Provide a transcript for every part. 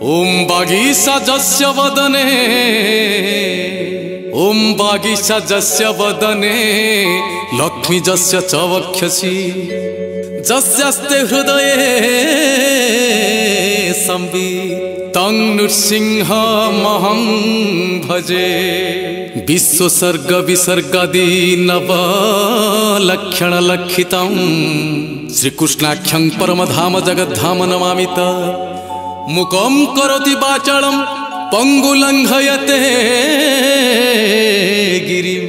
ओम बागीसा जस्य वदने ओम बागीसा जस्य वदने लक्ष्मी जस्य च वक्षसि जस्यास्ते हृदये संवितं नृसिंहमहं भजे। विश्वसर्ग विसर्गादि नवलक्षण लक्षितं श्रीकृष्णाख्यं परमधाम जगद्धाम नमामि त। मुखं करोति वाचालं पंगुलंघयते गिरिं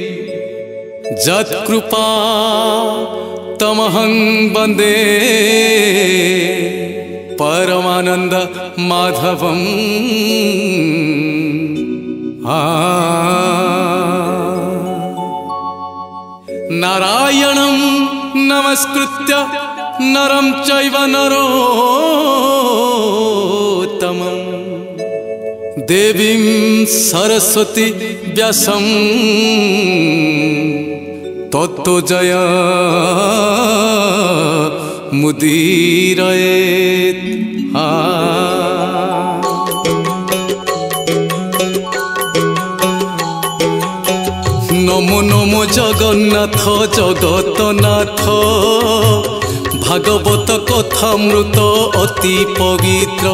यत्कृपा तमहं वन्दे परमानंद माधवं। नारायणं नमस्कृत्य नरं चैव नरोत्तमं देवीं सरस्वती व्यासं ततो जया मुदीरयेत्। नमो नमो जगन्नाथ जगतनाथ भागवत कथामृत अति पवित्र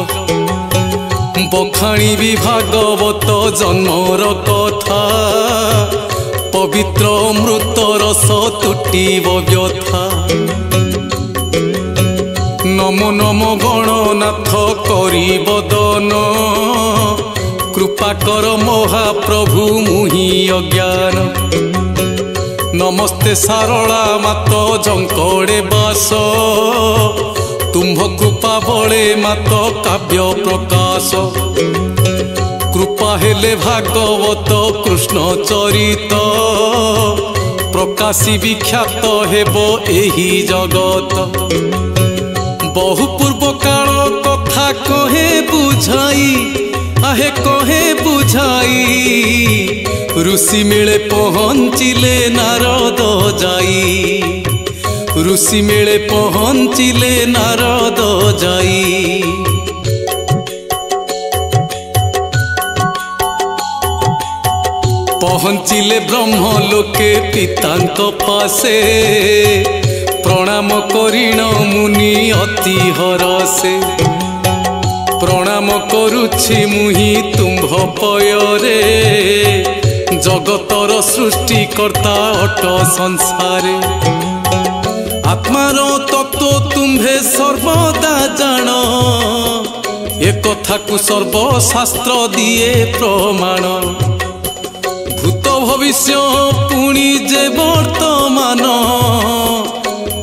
बखाणी भी भागवत जन्मर कथा पवित्र अमृत रस तुटिब व्यथा। नमो नमो गणनाथ करी बदन कृपा कर महाप्रभु मुहि अज्ञान। नमस्ते सारला मात जंकड़े बास तुम्भ कृपा बड़े मात काव्य प्रकाश। कृपा हेले भागवत कृष्ण चरित प्रकाशी विख्यात हेब एही जगत। बहु पूर्व काल कथा कहे बुझाई आहे कहे बुझाई ऋषि मेले पहुँचिले नारद जाई ऋषि मेले पहुँचिले नारद जाई। पहुँचिले ब्रह्म लोके पितांक पासे प्रणाम करिण मुनि अति हरसे। प्रणाम करुछि मुहि तुम्भ पୟରେ जगतर सृष्टिकर्ता अट संसारे। आत्मार तत्व तुम्भे सर्वदा जान ए कथा को सर्वशास्त्र दिए प्रमाण। भूत भविष्य पुणी जे वर्तमान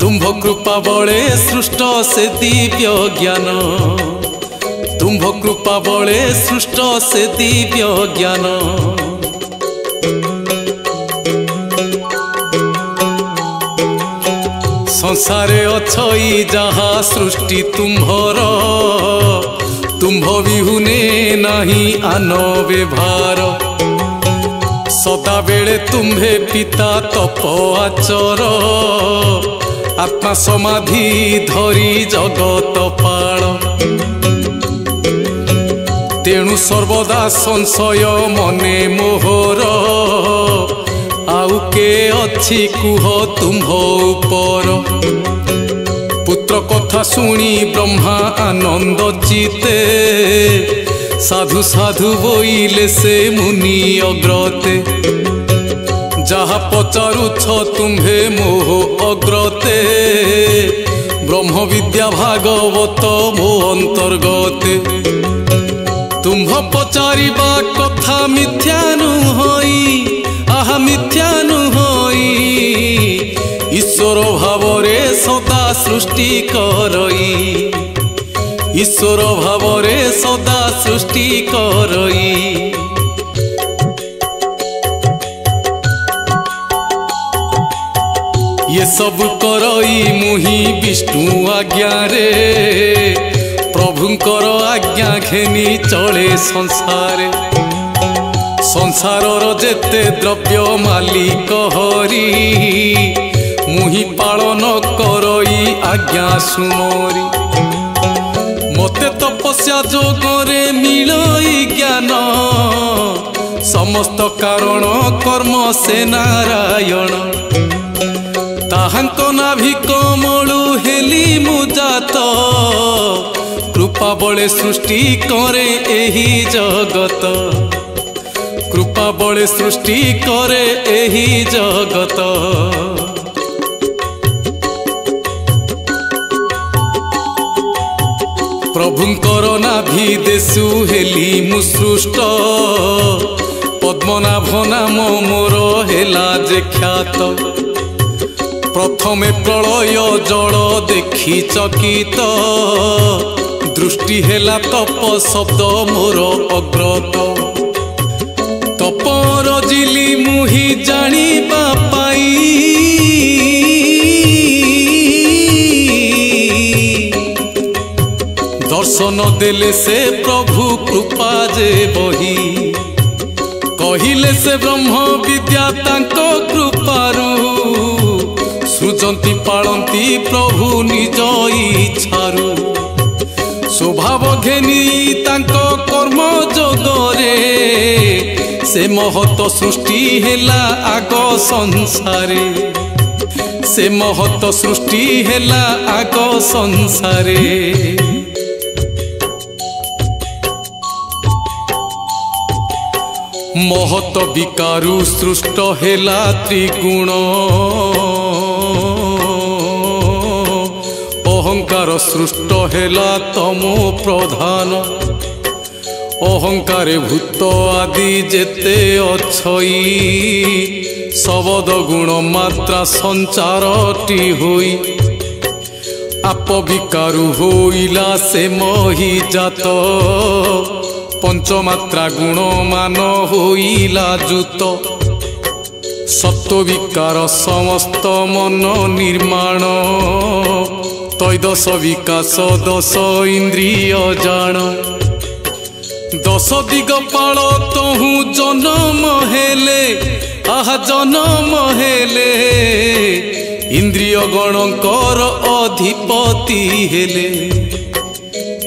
तुम्भ कृपा बळे सृष्ट से दिव्य ज्ञान। तुम्भ कृपा बळे सृष्ट से दिव्य ज्ञान। संसारे अछई जहा सृष्टि तुम्भर तुम्भ विहुने नाही आन व्यवहार। सदा बेले तुम्भे पिता तप आचर आत्मा समाधि धरी जगत पाल। तेणु सर्वदा संशय मने मोहर आउ के अच्छी कुह तुम्भ उपर। पुत्र कथा शुणी ब्रह्मा आनंद जीते साधु साधु बोइले से मुनि अग्रते। जहा पचारुछ तुम्भे मोह अग्रते ब्रह्म विद्या भागवत मो अंतर्गते। तुम्भ पचारिबा कथा मिथ्या नुहई आहा मिथ्या नुहई ईश्वर भावरे सदा सृष्टि करई ईश्वर भावरे सदा सृष्टि करई। ये सब करई मुही विष्णु आज्ञा रे प्रभुंकर आज्ञा घेनी चले संसारे संसारर जेते द्रव्य मालिक हरि मुही पालन करई आज्ञा सुमरी मते तपस्या जोगरे मिलई ज्ञान समस्त कारण कर्म से नारायण ताहांक नाभि कमलु हेली मुजात कृपा बळे सृष्टि करे एही जगत कृपा बळे सृष्टि करे एही जगत प्रभुंकर नाभि देशु हेली मु सृष्ट पद्मनाभ नाम मोर हेला जे ख्यात प्रथमे प्रलय जल देखी चकित दृष्टि हेला तप शब्द मोर अग्रत तपर जिली मुही जानिबा पाई दर्शन देले से प्रभु कृपा जे बही कहिले से ब्रह्म विद्या तांको कृपारु सृजंती पालंती प्रभु निज इच्छारु स्वभाव घेनी तांको कर्म जोगरे से महत सृष्टि हेला आग संसारे से महत सृष्टि हेला आग संसारे महत विकारु सृष्ट हेला त्रिगुण अहंकार सृष्ट हेला तमो प्रधान अहंकारे भूत आदि जेते अछई शब्द गुण मात्रा संचारटी होई आप विकारु होइला से मोहि जात पंचमात्रा गुण मान होइला जुत सत्व विकार समस्त मन निर्माण तैदश विकास दश इंद्रिय जान दश दिगपाल तहु जन्म हेले आहा जन्म हेले इंद्रिय गणकर अधिपति हेले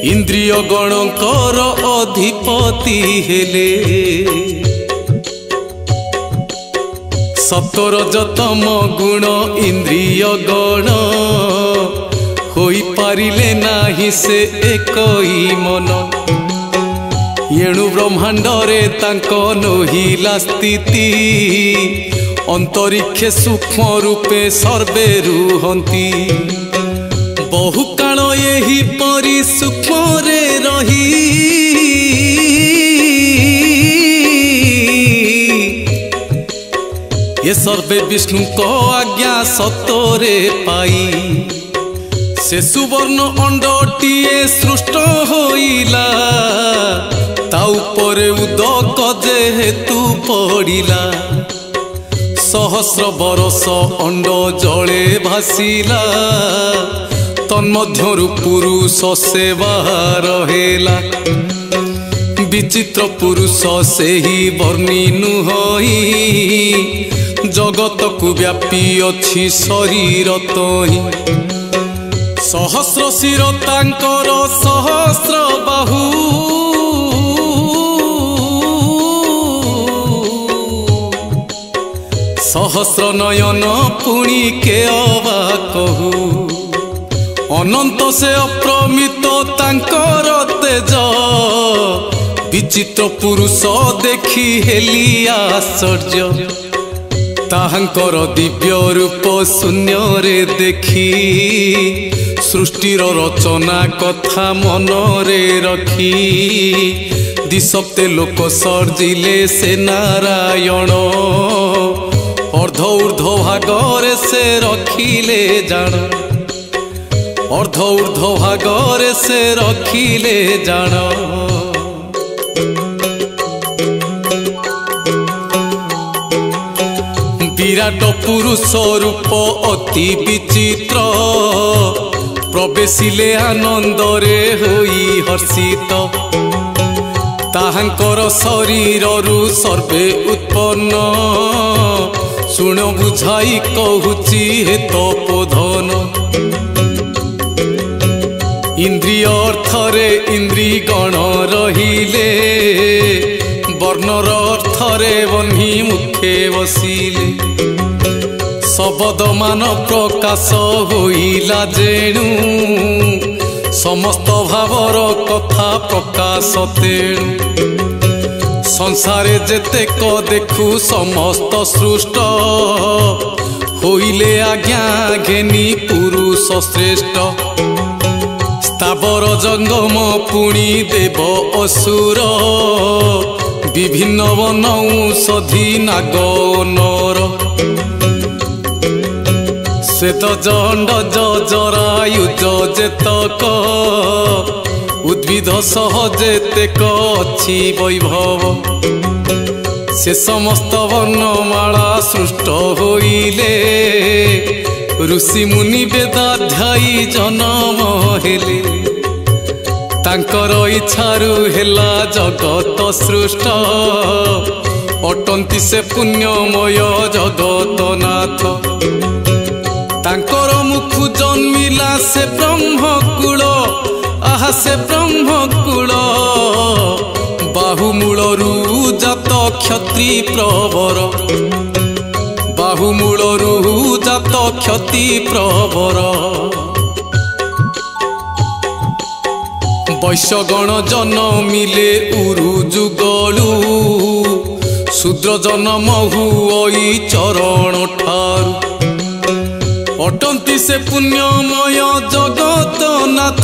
इंद्रिय गणकर अधिपति हेले सतरजतम गुण इंद्रिय गण होई पारिले नाही से एकई मन एणु ब्रह्मांडरे तांको नहिला स्थिति अंतरिक्षे सूक्ष्म रूपे सर्वे रुहंती बहु काल यही परि सूक्ष्म रे रही ये सर्वे विष्णु को आज्ञा सतरे पाई से सुवर्ण अंडटीए सृष्ट होइला ता उपरे उदक जेहेतु पड़िला सहस्र बरस अंड जले भासिला तन्मध्यरु पुरुष सेवा रहेला विचित्र पुरुष से ही वर्णी नुहई जगत को व्यापी अच्छी शरीर तही सहस्र शिर तांकर सहस्र बाहु सहस्र नयन पुणी के अवा कहू अनंत से अप्रमित तांकर तेज विचित्र पुरुष देखी हेली आश्चर्य ताहांकर दिव्य रूप शून्य रे देखी सृष्टिर रचना कथा मन रे रखी दिसप्ते लोक सर्जिले से नारायण अर्ध ऊर्ध भागरे से रखिले जान अर्ध ऊर्ध भागरे से रखिले जान विराट पुरुष रूप अति विचित्र प्रवेशिले आनंदरे होई हर्षित ताहांकर शरीररु सर्वे उत्पन्न शुण बुझाई कहूची हे तपोधन इंद्रिय अर्थरे इंद्री गण रहिले वर्णर अर्थरे बन्ही मुखे बसिले शब्द मान प्रकाश होइला जेणु समस्त भावर कथा प्रकाश तेणु संसारे जेतेक देखु समस्त सृष्ट होइले आज्ञा घेनी पुरुष श्रेष्ठ स्थावर जंगम पुणी देव असुर विभिन्न वन औषधि नाग नर श्वेत जंड जरायुज जेतक उद्भिद सह जेतेक अछि वैभव से समस्त वर्णमाला सृष्ट होइले ऋषि मुनि वेदाध्यायी जन्म हेले तांकर इच्छारु हेला जगत सृष्ट अटंती से पुण्यमय जगतनाथ तांकर मुखु जन्मिला से ब्रह्मकूल आहा से ब्रह्मकूल बाहुमूलरू जात क्षत्रि प्रवर बाहुमूलरू जात क्षति प्रवर वैश्यगण जन्मिले उरु जुगलु शूद्र जन्म हुई चरण ठारु अटंती से पुण्यमय जगतनाथ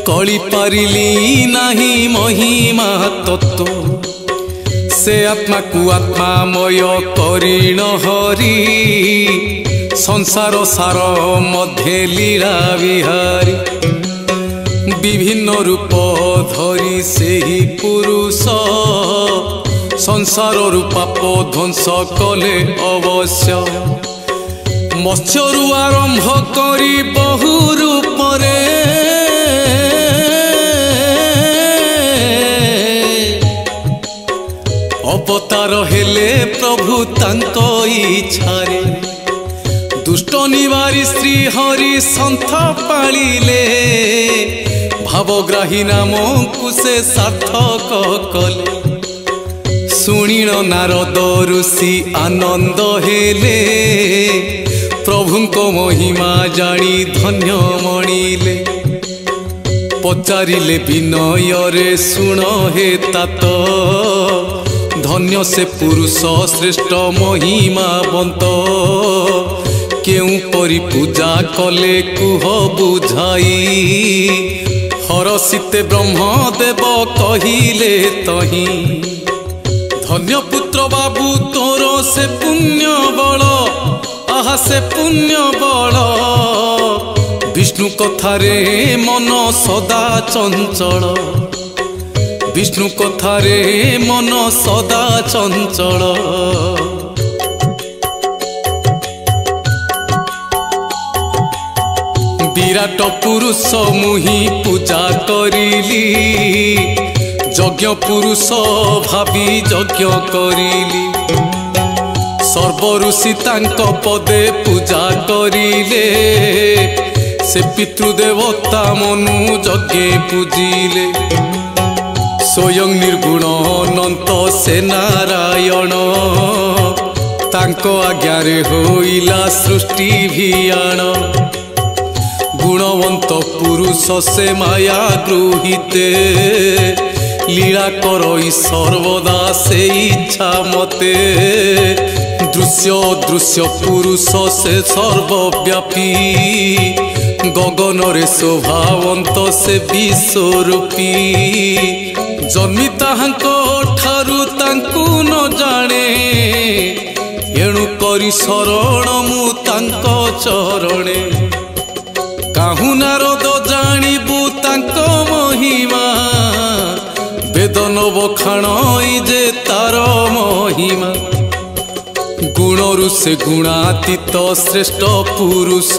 कली पारिली नाही महिमा तत्व से आत्मा को आत्मामय करीण हरि संसार सार मध्य लीला विहारी विभिन्न रूप धरी से ही पुरुष संसार पाप ध्वंस कले अवश्य मत्स्यरु आरंभ करी बहु रूपरे अवतार हेले प्रभु तांको इच्छारे दुष्ट निवारी श्री हरि संथ पालिले भावग्राही नाम को से सार्थक कले सुनिण नारद ऋषि आनंद हेले प्रभुंको महिमा जानी धन्य मणिले पचारिले विनयरे सुण हे तात धन्य से पुरुष श्रेष्ठ महिमावंत केउ परि पूजा कले कुह बुझाई हरसिते ब्रह्मदेव कहिले तही धन्य पुत्र बाबू तोर से पुण्य बल आहा से पुण्य बल विष्णु कथारे मन सदा चंचल विष्णु कथारे मन सदा चंचल विराट पुरुष मुहि पूजा करिली यज्ञ पुरुष भावी यज्ञ करिली सर्व ऋषि तांक पदे पूजा करिले से पितृदेवता मनु यज्ञे पूजिले स्वयं निर्गुण अनंत से नारायण तांको आज्ञारे होइला सृष्टि भियाण गुणवंत पुरुष से माया गृहीते लीला करई सर्वदा से इच्छा मते दृश्य दृश्य पुरुष से सर्वव्यापी गगन रे शोभावंत से विश्वरूपी जन्मी ताहांको ठारु तांकु न जाने एणु करी शरण मु तांको चरणे काहु नारद जानिबु तांको महिमा वेद वेद नवखाणई जे तार महिमा गुणरु से गुणातीत श्रेष्ठ पुरुष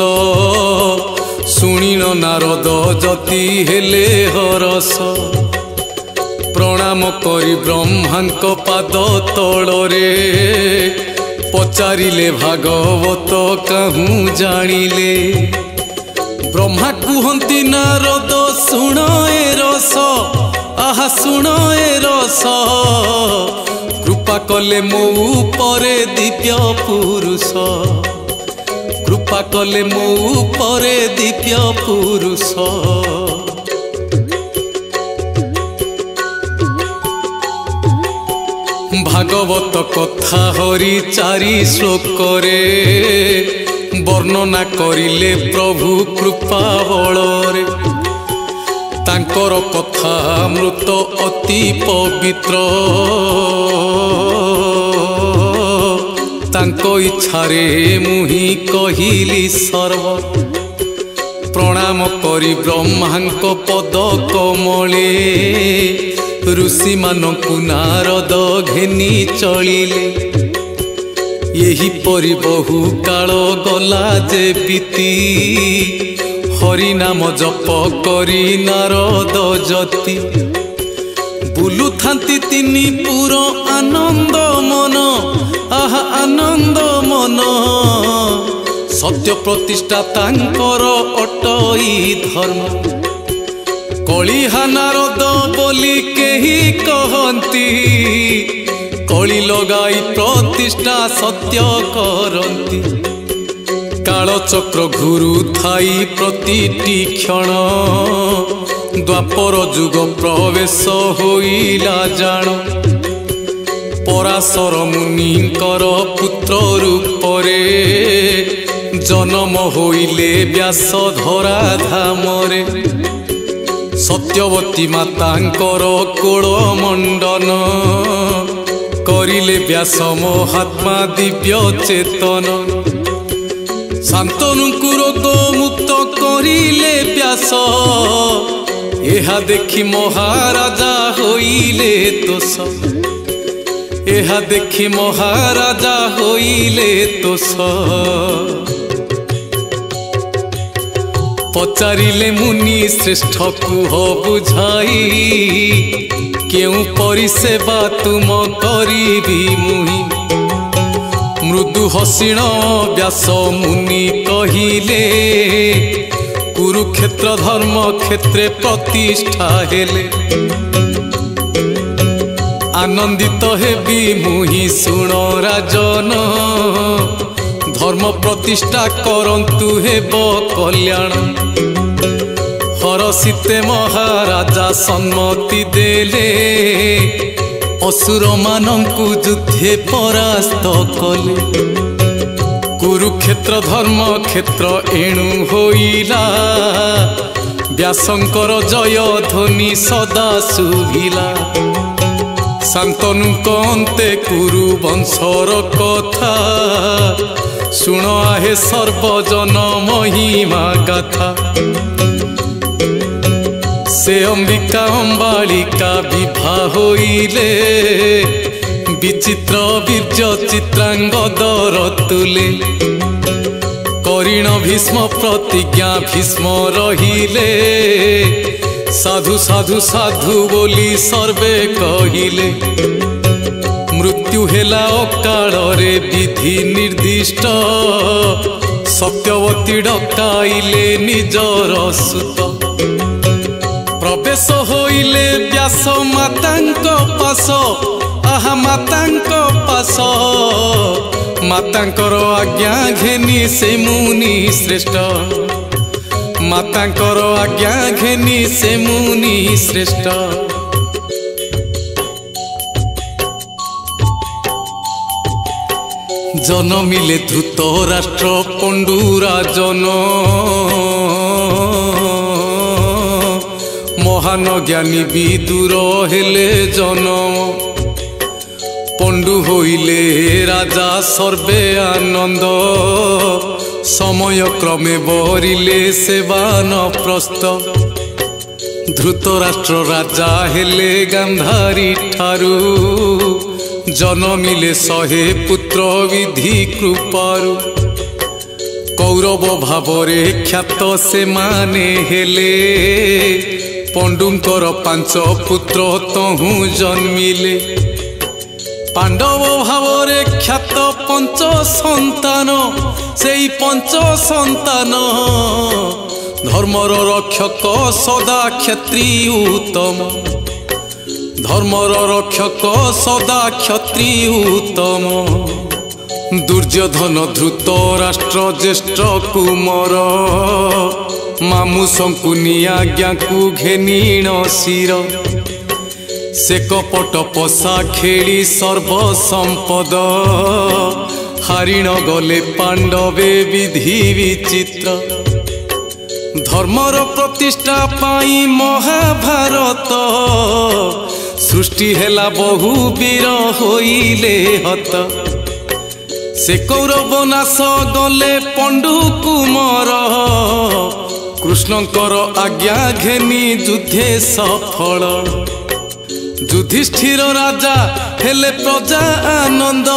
शुणिन नारद जति हेले हरस प्रणाम करी ब्रह्मांक पाद तलरे पचारिले भागवत कहूँ जानिले ब्रह्मा कुहंती नारद शुण ए रस आहा शुण ए रस कृपा कले मो उपरे दिव्य पुरुष कृपा कले मो उपरे दिव्य पुरुष भागवत कथा हरि चारि श्लोकरे वर्णना करिले प्रभु कृपा बलरे तांकर कथा अमृत अति पवित्र तांको इच्छारे मुहि कहिली सर्व प्रणाम करी ब्रह्मांक पद कमले ऋषि मानकु नारद घेनी चलिले यही परि बहु काल गला जे बीती हरि नाम जप करी नारद जति बुलु थांती तिनी पुर आनंद मन आहा आनंद मन सत्य प्रतिष्ठा तांकर अटई धर्म कलिहा नारद बोली केही कहंती कली लगाई प्रतिष्ठा सत्य करंती कालचक्र घुरु थाई प्रतिटी क्षण द्वापर जुग प्रवेश होइला जान पराशर मुनिकर पुत्र रूपरे जन्म होइले व्यास धरा धामरे सत्यवती मातांकर कोल मंडन करिले व्यास महात्मा दिव्य चेतन शांतनु रोग मुक्त करिले व्यास एहा देखि महाराजा होइले तोष एहा देखि महाराजा होइले तोष पचारिले मुनि श्रेष्ठ कुह बुझाई केउ परिसेवा तुम करिबी मुहि मृदु हसीण व्यास मुनि कहिले कुरुक्षेत्र धर्म क्षेत्रे प्रतिष्ठा हेले आनंदित हेबी मुहि शुण राजन धर्म प्रतिष्ठा करंतु हेब कल्याण हरसिते महाराजा सम्मति देले असुर मानंकु युद्धे परास्त कले कुरुक्षेत्र धर्म क्षेत्र एणु होइला व्यासंकर जय ध्वनि सदा शुभिला शांतनु कंते कुरु वंशर कथा शुण आहे सर्वजन महिमा गाथा से अंबिका अंबालिका विभा होइले विचित्र वीर्य चित्रांगदर तुले करिण भीष्म प्रतिज्ञा भीष्म रहिले साधु साधु साधु बोली सर्वे कहिले मृत्यु हेला अकाल रे विधि निर्दिष्ट सत्यवती डकाइले निजर सुत प्रवेश होइले व्यास मातांक पास आहा मातांक पास मातांकर आज्ञा घेनी से मुनि श्रेष्ठ मातांकर आज्ञा घेनी से मुनि श्रेष्ठ जनमिले धृत राष्ट्र पंडुराजन महान ज्ञानी विदुर हेले जनम पंडु होइले राजा सर्वे आनंद समय क्रमे बरिले सेवान प्रस्त धृतराष्ट्र राजा हेले गांधारी ठारू जनमिले 100 पुत्र विधि कृपारू कौरव भावरे ख्यात से माने हेले पंडुंकर 5 पुत्र तहु जन्मिले पांडव भावरे ख्यात 5 संतान सेई 5 संतान धर्मर रक्षक सदा क्षत्रिय उत्तम धर्मर रक्षक सदा क्षत्रिय उत्तम दुर्योधन धृतराष्ट्र ज्येष्ठ कुमार मामु शंकुनी आज्ञा को घेनीण शिर से कपट पशा खेली सर्वसंपद हारिण गले पांडवे विधि विचित्र धर्मर प्रतिष्ठा पाई महाभारत सृष्टि हेला बहु वीर होइले हत से कौरव नाश गले पंडु कुमार कृष्णकर आज्ञा घेनी युद्धे सफल युधिष्ठिर राजा हेले प्रजा आनंद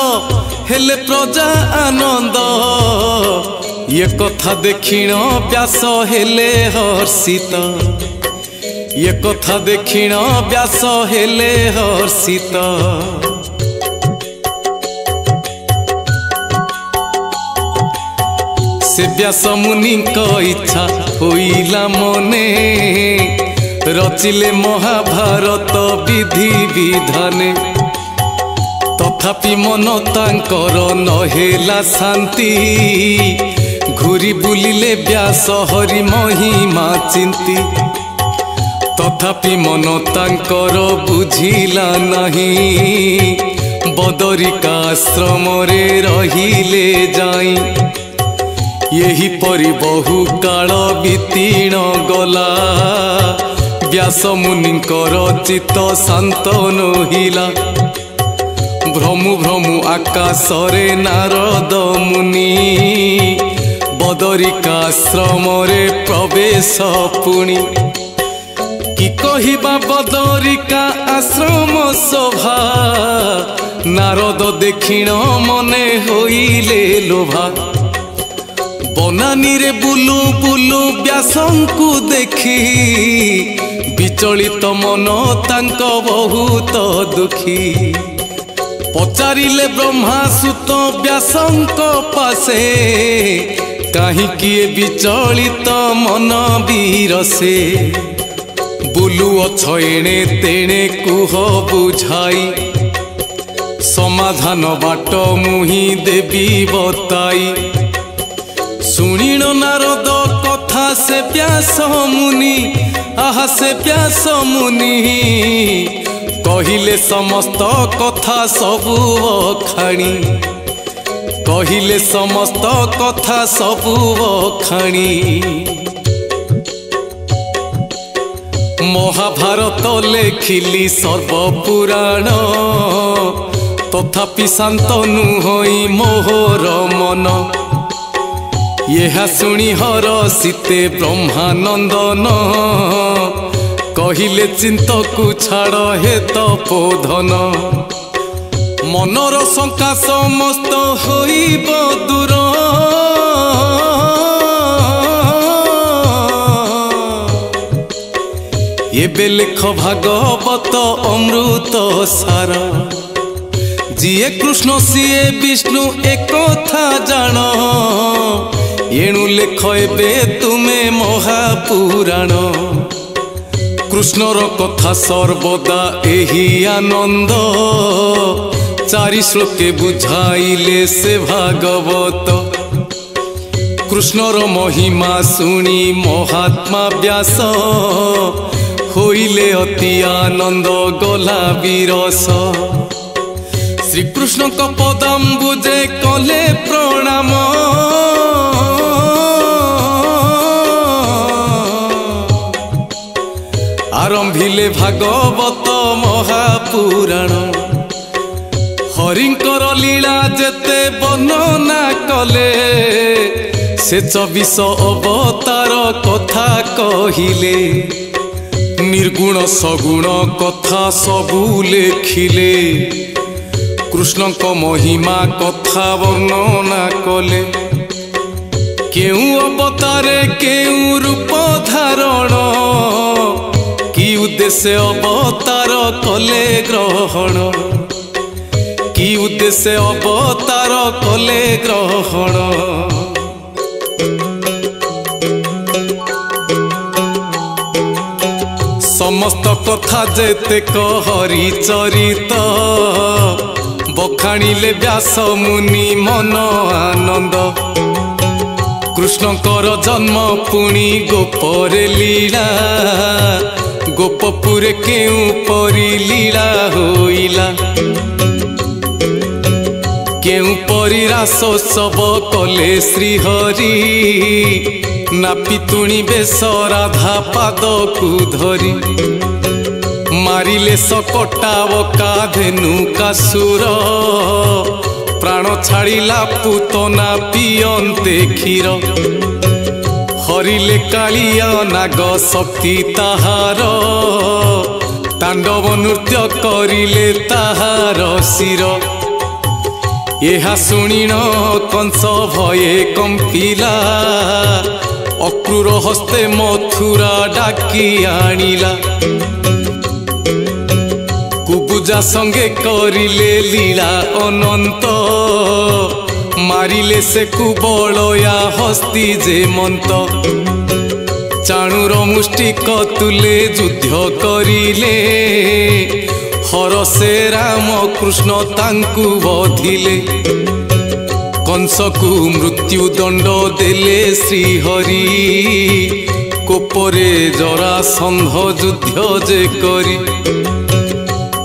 ये कथा देखिण व्यास हेले हर्षित ये कथा देखिण व्यास हेले हर्षित से व्यास मुनि इच्छा होइला मने रचिले महाभारत विधि विधाने तथापि मन तांकर नहेला शांति घूरी बुलिले व्यास हरि महिमा चिंती तथापि मन तांकर बुझिला नहीं बदरिकाश्रम रे रहिले जाई यही परि बहु काल बीतीण गला व्यास मुनिकर चित्त शांत नहिला भ्रमु भ्रमु आकाशरे नारद मुनि बदरिकाश्रम रे प्रवेश पुणी कि कहिबा बदरिका आश्रम शोभा नारद देखिण मने होइले लोभा बनानी रे बुलु बुलु व्यासंकु देखी विचलित मन तांक बहुत दुखी पचारिले ब्रह्मासुत व्यासंक पासे कहीं किए विचलित मन बीरसे बुलु अछ एणे तेणे कुह बुझाई समाधान बाट मुही देवी बताई सुनिण नारद कथा से व्यास मुनि आहा से व्यास मुनि कहिले समस्त कथा सबु अखाणी कहिले समस्त कथा सबु अखाणी महाभारत लेखिली सर्वपुराण तथापि शांत नुहई मोहर मन यह शुणी हरषिते ब्रह्मानंदन कहिले चिंतकु छाड़ हे तपोधन मनर शंका समस्त होइब दूर एबे लेख भागवत अमृत सार जिए कृष्ण सीए विष्णु एक कथा जान एणु लेख एबे तुमे महापुराण कृष्णर कथा सर्वदा एही आनंद चारि श्लोके बुझाइले से भागवत कृष्णर महिमा शुणी महात्मा व्यास होइले अति आनंद गला विरस श्रीकृष्ण को पदाम्बुजे कले प्रणाम आरंभिले भागवत महापुराण हरिंकर लीला जेते वर्णना कले से 24 अवतार कथा कहिले निर्गुण सगुण कथा सबू लेखिले कृष्ण को महिमा कथा वर्णना कले केउ अवतारे केउ रूप धारण कि उद्देश्य अवतार कले ग्रहण कि उद्देश्य अवतार कले ग्रहण समस्त कथा जेते हरि चरित बखाणिले व्यास मुनि मन आनंद कृष्णकर जन्म पुणी गोपरे लीला गोपपुरे केउ परी लीला होइला केउ परी रास सब कले श्रीहरि नापितुणी बेश राधा पाद को धरी मारिले सकटाव काधेनु कासुर प्राण छाड़िला पूतना पियन्ते क्षीर हरिले कालिया नाग शक्ति ताहार तांडव नृत्य करिले ताहार शिर यह शुणिन कंस भये कंपिला अक्रूर हस्ते मथुरा डाकी आनिला कुबुजा संगे करिले लीला अनंत मारिले से कुबलया हस्ती जे मंत चाणुर मुष्टिक तुले युद्ध करिले हरसे राम कृष्ण तांकु बधिले कंस को मृत्यु दंड देले श्रीहरि कोपरे जरासंध युद्ध जे करी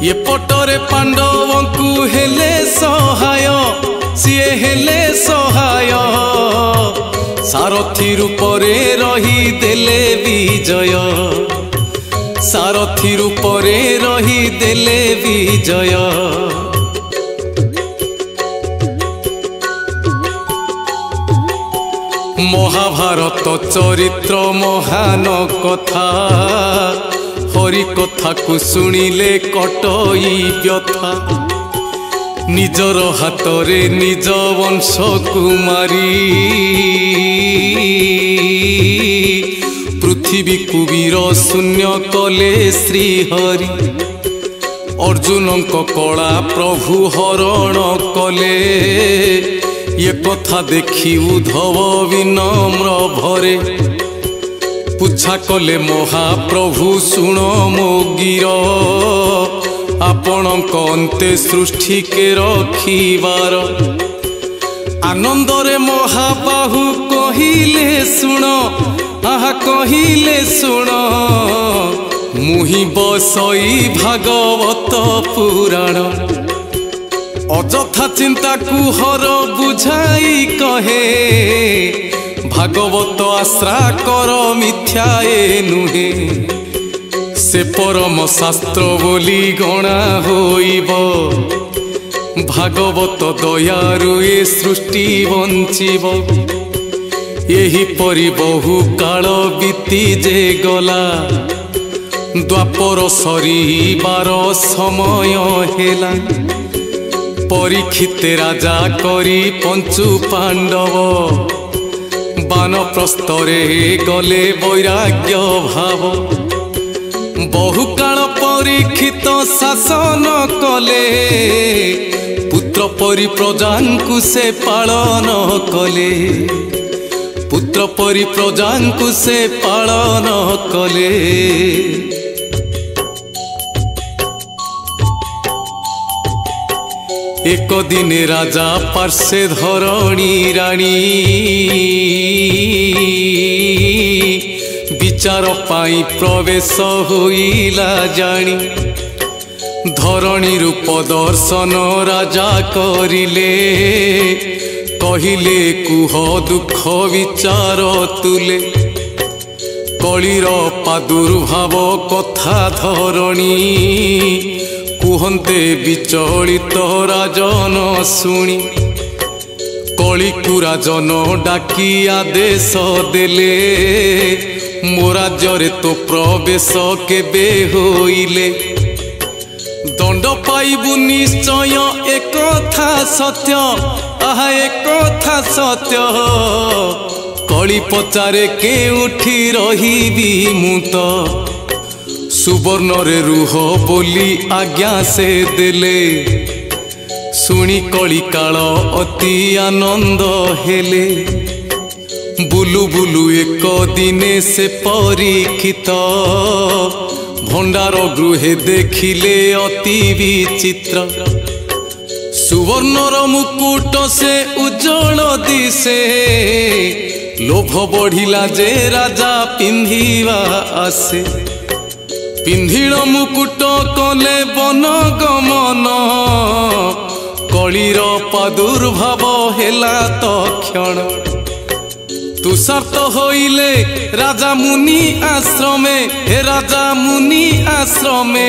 ये पटरे पांडव को हेले सहाय सिए हेले सहाय सारथी रूपरे रही देले विजय सारथी रूपरे रही देले विजय महाभारत चरित्र महान कथा हरि कथा को सुनिले कटई व्यथा निजर हाथरे निज वंश कुमारी पृथ्वी कुबीर शून्य कले श्रीहरि अर्जुन कला प्रभु हरण कले ये कथा देखी उद्धव विनम्र भरे पूछा कले महाप्रभु शुण मो गिर आपण अंते सृष्टि के रखिबार आनंदरे महाबाहु कहिले शुण आहा कहिले शुण मुहि बसई भागवत पुराण अजथा चिंता कुहर बुझाई कहे भागवत आश्रा कर मिथ्याए नुहे से परम शास्त्र बोली गणा होइब भागवत दयारु ए सृष्टि बंचिब एही परि बहु काल बीती जे गला द्वापर सरीबार समय हेला परीक्षित राजा करी पंचु पांडव बानप्रस्थरे गले वैराग्य भाव बहु काल परीक्षित शासन कले पुत्र परि प्रजांकु से पालन कले पुत्र परि प्रजांकु से पालन कले एक दिन राजा पार्श्वे धरणी राणी विचार पाई प्रवेश होइला जानी धरणी रूप दर्शन राजा करिले कहिले कुह दुख विचार तुले कलिर प्रादुर्भाव कथा धरणी कुहंते विचलित राजन शुणी कलिकु राजन डाकी आदेश देले मो राज्य तो प्रवेश केबे होइले दंड पाइबु निश्चय एक था सत्य आहा एक था सत्य कली पचारे के उठी रही मुत सुवर्ण रे रुह बोली आज्ञा से देले सुनी कली काल अति आनंद हेले बुलु बुलु एक दिने से परीक्षित भंडार गृहे देखिले अति विचित्र सुवर्णर मुकुट से उज्जवल दिशे लोभ बढ़िला जे राजा पिंधिवा आसे पिंधिल मुकुट कले वन गमन कलीर प्रादुर्भाव हेला तक्षण तुषार्त होइले राजा मुनि आश्रमे हे राजा मुनि आश्रमे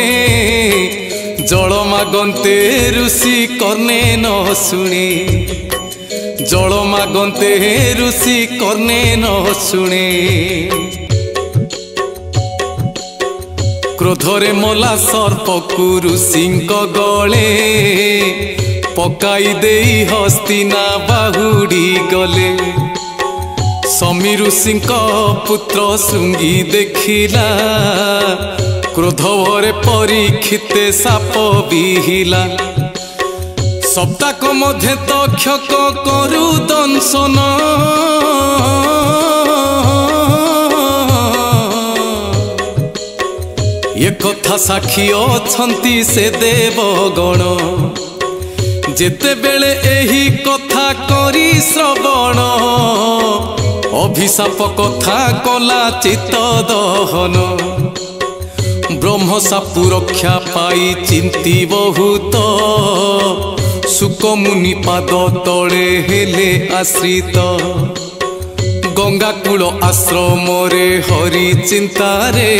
जल मागंते ऋषि कर्णे न शुणे जल मागंते ऋषि कर्णे न शुणे क्रोधरे मला सर्पकु ऋषिंक गले पकाई देई हस्तिना बाहुडी गले समी ऋषिंक पुत्र श्रृंगी देखिला क्रोध भरे परीक्षिते साप बिहिला सप्ताक मध्य तक्षक करु दंशन एक कथा साक्षी अछंती से देवगण जेते बेले एही कथा करी श्रवण अभिशाप कथा कला चित्त दहन ब्रह्म सापु रक्षा पाई चिंती बहुत सुक मुनि पाद तले हेले आश्रित गंगा कूल आश्रम रे हरि चिंतारे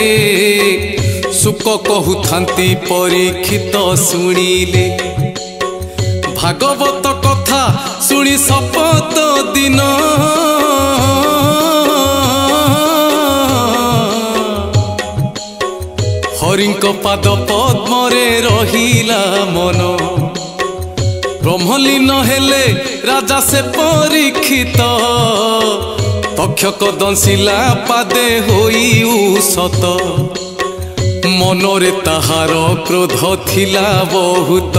सुक कहूथांती परीक्षित शुणिले भागवत कथा शुणी शपथ दिन हरिंक पाद पद्मरे रहिला मन ब्रह्मलीन हेले राजा से परीक्षित तक्षक दंशिला पादे होई उसत मनरे ताहार क्रोध थिला बहुत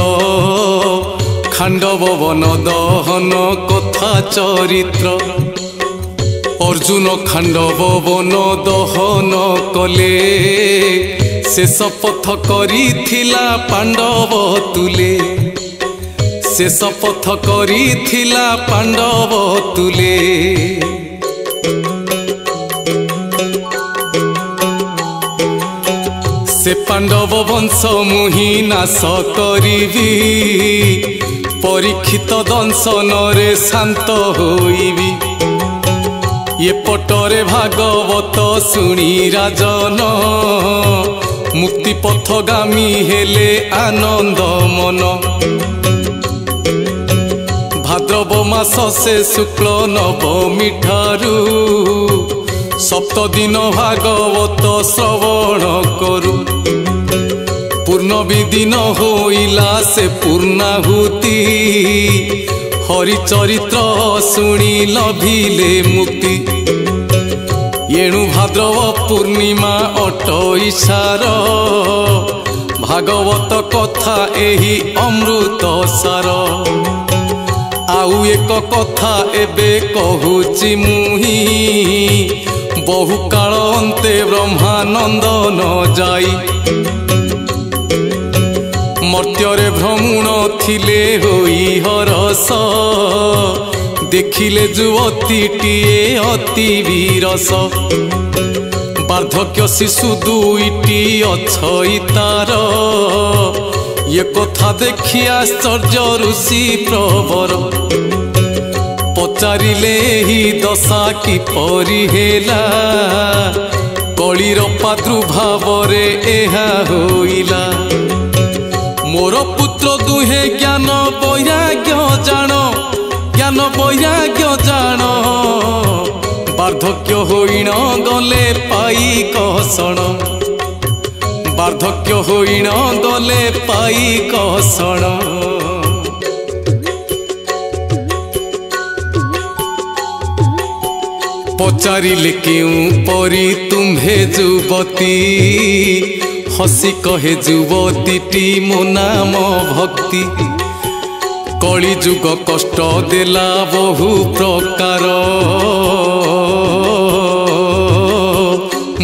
खांडव वन दहन कथा चरित्र अर्जुन खांडव वन दहन कले शेष पथ करी थिला पांडव तुले शेष पथ करी थिला पांडव तुले से पांडव वंश मुहि नाश करिवी परीक्षित दंशन रे शांत होइबी ये पटरे भागवत शुणी राजन मुक्ति पथगामी हेले आनंद मन भाद्रव मास से शुक्ल नवमी ठारू सप्तदिन भागवत श्रवण करू पूर्ण विदिन होइला से पूर्णाहुति हरिचरित्र शुणी लभिले मुक्ति एणु भाद्रव पूर्णिमा अटईसार भागवत कथा एही अमृत सार आउ एक कथा एबे कहूची मुही बहु काल अंते ब्रह्मानंद न जाई मर्त्यरे भ्रमण थिले होई हरस देखिले युवतीटिए अति वीरस वार्धक्य शिशु दुईटी अछई तार ये कथा देखि आश्चर्य ऋषि प्रवर पचारिले ही दशा किपरि हेला कलीर प्रादुर्भाव रे एहा होइला मोर पुत्र दुहे ज्ञान वैराग्य जान ज्ञान वैराग्य जान बार्धक्य होइण गले पाई कहसण बार्धक्य होइण गले पाई कहसण पचारिले क्यों परी तुम्हे युवती हसी कहे युवतीटी मो नाम भक्ति कली जुग कष्ट देला बहु प्रकार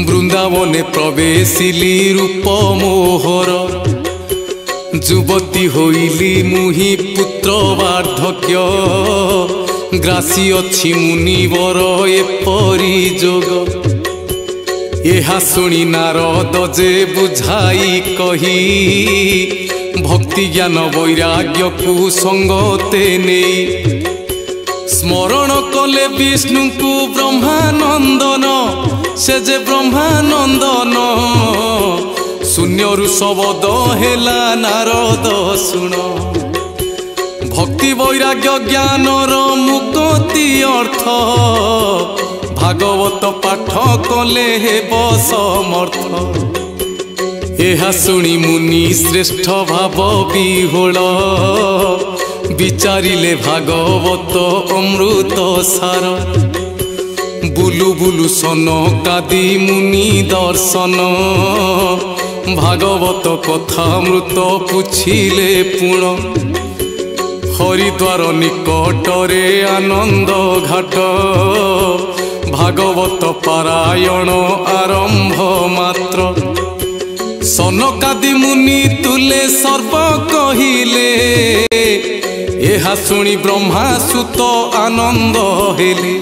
वृंदावने प्रवेशिली रूप मोहर युवती होइली मुहि पुत्र वार्धक्य ग्रासी अच्छी मुनिवर एपरी जोग एहा सुनी नारद जे बुझाई कही भक्ति ज्ञान वैराग्य को संगते नहीं स्मरण कले विष्णु को ब्रह्मानंदन से जे ब्रह्मानंदन शून्यरु शब्द हेला नारद सुन भक्ति वैराग्य ज्ञानर मुक्ति अर्थ भागवत पाठ कले हेब समर्थ एहा सुनी मुनि श्रेष्ठ भाव विहोल विचारिले भागवत अमृत सार बुलु बुलु सन कादी मुनि दर्शन भागवत कथामृत पुछिले पुण हरिद्वार निकटरे आनंद घाट भागवत पारायण आरंभ मात्र सनकादि मुनि तुले सर्व कहिले एहा सुनी ब्रह्मा सुत आनंद हेले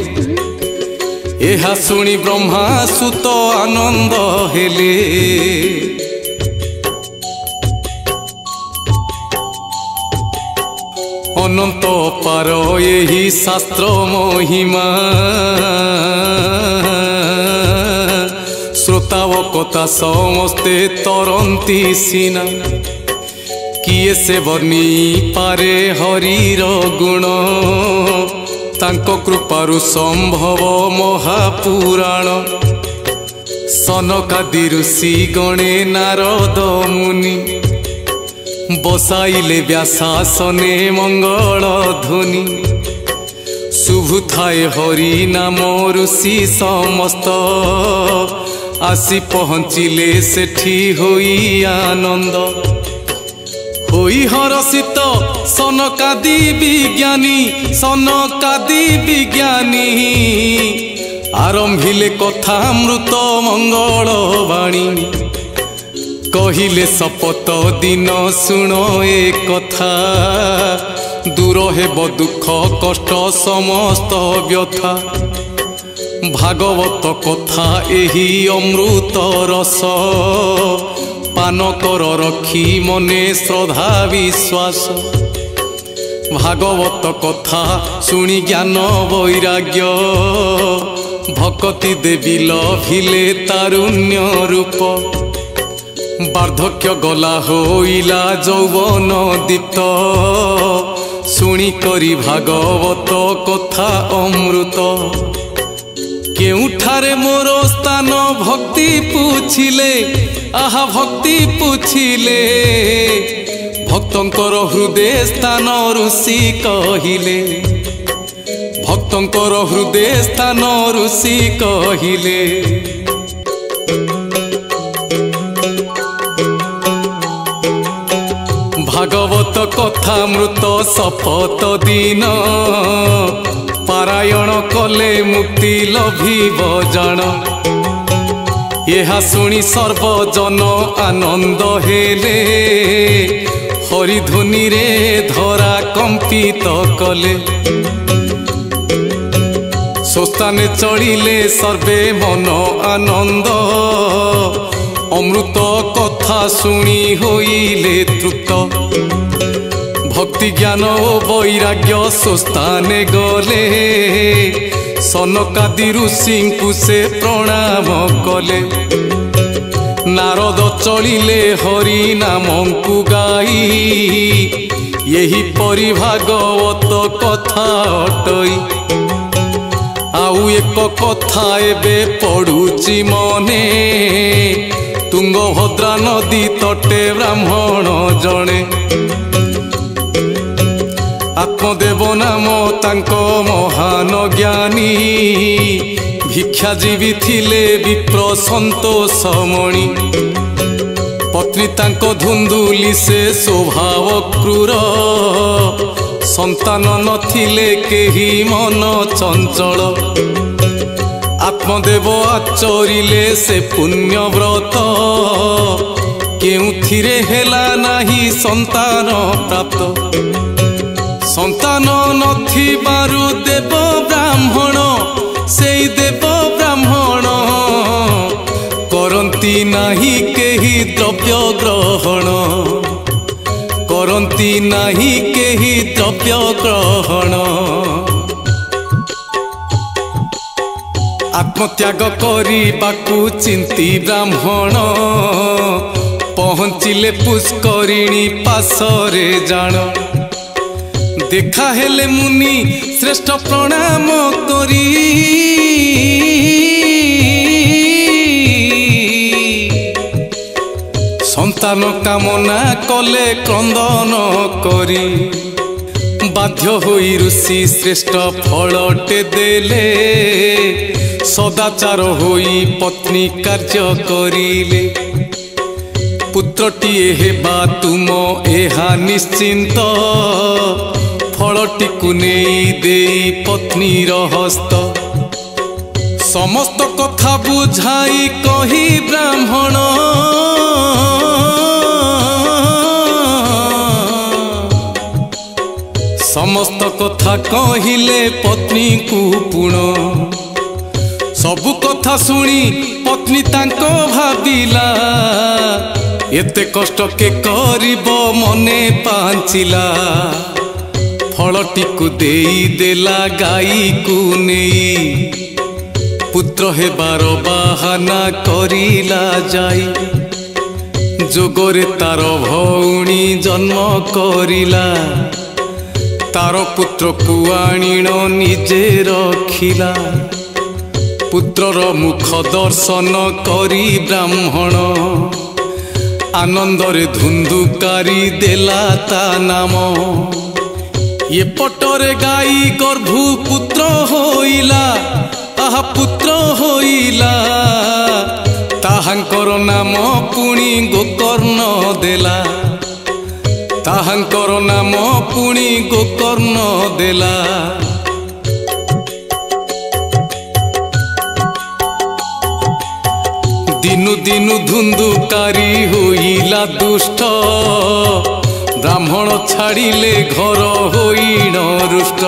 एहा सुनी ब्रह्मा सुत आनंद हेले अनंत पार यही शास्त्र महिमा श्रोतावकता समस्ते तरंती सीना किए से बनी पारे हरिर गुण तांको कृपारु संभव महापुराण सनकादि ऋषि गणे नारद मुनि बसाइले व्यासासने मंगल ध्वनि शुभुथाए हरि नाम ऋषि समस्त आसी पहुँचिले सेठी होई आनंद होई हरसित सनकादि विज्ञानी आरंभिले कथामृत मंगल वाणी कहिले शपथ दिन शुण ए कथा दूर हेब दुख कष्ट समस्त व्यथा भागवत कथा एही अमृत रस पान कर रखी मने श्रद्धा विश्वास भागवत कथा शुणी ज्ञान वैराग्य भक्ति देवी लभिले तारुण्य रूप वार्धक्य गला होइला यौवन दीप्त शुणी करी भागवत कथा अमृत केउठारे मोर स्थान भक्ति पूछिले आहा भक्ति पूछिले भक्तंकर हृदय स्थान ऋषि कहिले भक्तंकर हृदय स्थान ऋषि कहिले भागवत कथामृत शपथ दिन पारायण कले मुक्ति लभिब जान यहा शुणी सर्वजन आनंद हेले हरिध्वनि रे धरा कंपित कले स्वस्थाने चलिले सर्वे मन आनंद अमृत कथा शुणी होइले तृप्त भक्ति ज्ञान और वैराग्य स्वस्थाने गले सनकादि ऋषि को से प्रणाम कले नारद चलिले हरि नाम को गाई यही परि भागवत कथा अटई आउ एक कथा एबे पड़ुची मने तुंगभद्रा नदी तटे ब्राह्मण जणे आत्मदेव नाम तांको महान ज्ञानी भिक्षाजीवी थिले विप्र संतोष मणि पत्नी तांको धुंदुली से स्वभाव क्रूर संतान नथिले केही मन चंचल आत्मदेव आचरिले से पुण्य व्रत केउथिरे हेला नाही संतान प्राप्त संतान नथिबारु देव ब्राह्मण सेई देव ब्राह्मण करंती नाही केही द्रव्य ग्रहण करंती नाही केही द्रव्य ग्रहण आत्मत्याग करिबाकु चिंती ब्राह्मण पहुँचिले पुष्करिणी पासरे जान देखा हेले मुनि श्रेष्ठ प्रणाम करी संतान कामना कले क्रंदन करी बाध्य होई ऋषि श्रेष्ठ फलटे देले सदाचार होई पत्नी कार्य करिले पुत्रटीए हेबा तुम एहा निश्चिंत फलटीकु नेई देई पत्नीर हस्त समस्त कथा बुझाई कही ब्राह्मण समस्त कथा कहिले पत्नी को पुण सबु कथा सुनी पत्नी तांको भाबिला एते कष्ट के करिब मने पांचिला फलटीकु देई देला गाई को नेई पुत्र हेबार बाहाना करिला जाई जोगरे तार भौणी जन्म करिला तार पुत्र को आणिण निजे रखिला पुत्रर मुख दर्शन करी ब्राह्मण आनंदरे धुंदुकारी देला ता नाम ये पटरे गाई गर्भु पुत्र होइला आहा पुत्र होइला ताहांकर नाम पुणी गोकर्ण देला ताहांकर नाम पुणी गोकर्ण देला दिनु दिनु धुंदुकारी होइला दुष्ट ब्राह्मण छाड़िले घर होइण रुष्ट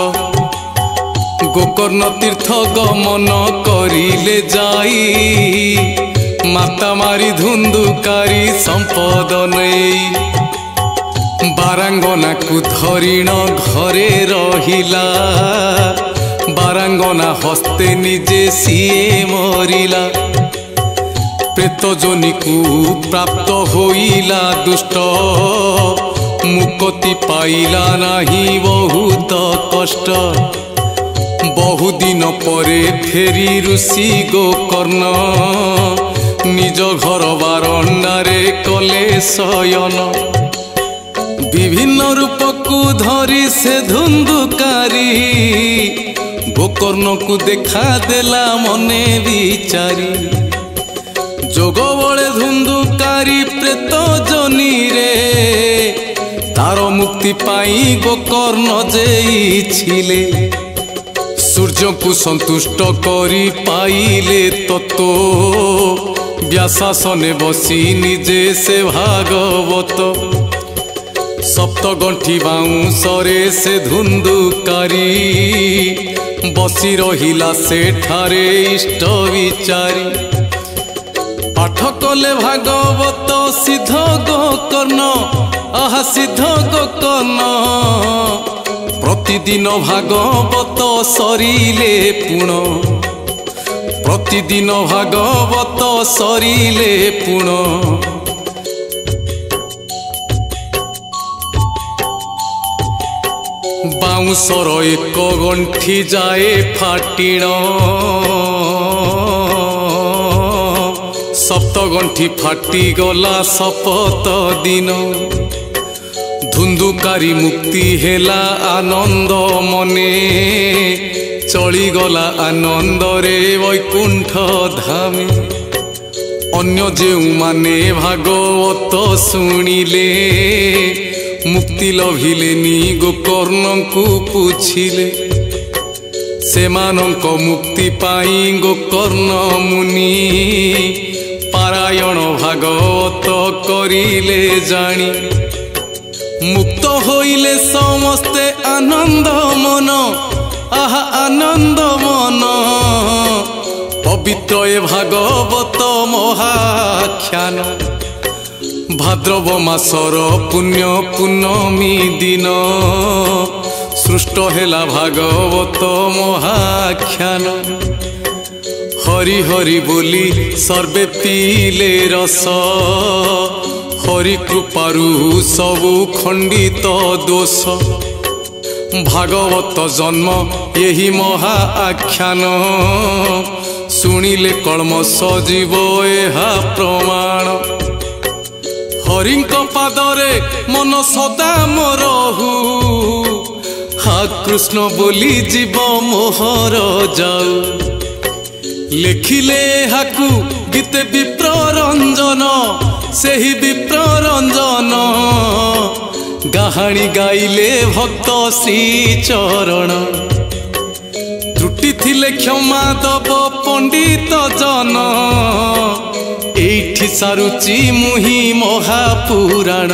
गोकर्ण तीर्थ गमन करिले जाई माता मारी धुंदुकारी संपद नहीं बारांगना को धरिण घरे रहिला बारांगना हस्ते निजे सीए मरिला प्रेत जोनी को प्राप्त होइला दुष्ट मुक्ति पाइला नाही बहुत कष्ट बहुदिन परे फेरी ऋषि गोकर्ण निज घर बारंडारे कले शयन विभिन्न रूप को धरी से धुंदुकारी गोकर्ण को देखा देला मने विचारी जोग बड़े धुंदुकारी प्रेत जनी रे तार मुक्ति पाई गोकर्ण जेई छिले सूर्य को संतुष्ट करी पाइले तत्व व्यासासने बसी निजे से भागवत सप्तगंठी बाउंसरे से धुंदुकारी बसी रहिला सेठारे इष्ट विचारी पाठ कले भागवत सिद्ध गोकर्ण आहा सिद्ध गोकर्ण प्रतिदिन भागवत सरिले पुण प्रतिदिन भागवत सरिले पुण बाउंसर एक गंठी जाए फाटिण सप्तगंठी फाटी गला शपथ दिन धुंदुकारी मुक्ति हेला आनंद मने चलीगला आनंद रे वैकुंठ धामे अन्य जे माने भागवत शुणिले मुक्ति लभिलेनी गोकर्ण को पूछिले सेमानंक मुक्ति पाई गोकर्ण मुनि पारायण भागवत करिले जानी मुक्त होइले समस्ते आनंद मन आहा आनंद मन पवित्र ए भागवत महाख्यान भाद्रव मासर पुण्य पूर्णमी दिन सृष्ट हेला भागवत महाख्यान हरि हरि बोली सर्वे पीले रस हरि कृपारु सबु खंडित दोष भागवत जन्म यही महा आख्यान शुणिले कलमश जीव एहा प्रमाण हरिंक पादरे मन सदा मोरहु हा कृष्ण बोली जीव मोहर जाऊ लेखिले हाकु गीते विप्र रंजन सेही विप्र रंजन गाहाणी गाइले भक्त श्री चरण त्रुटि थिले क्षमा दब पंडित जन एठी सारुचि मुहि महापुराण।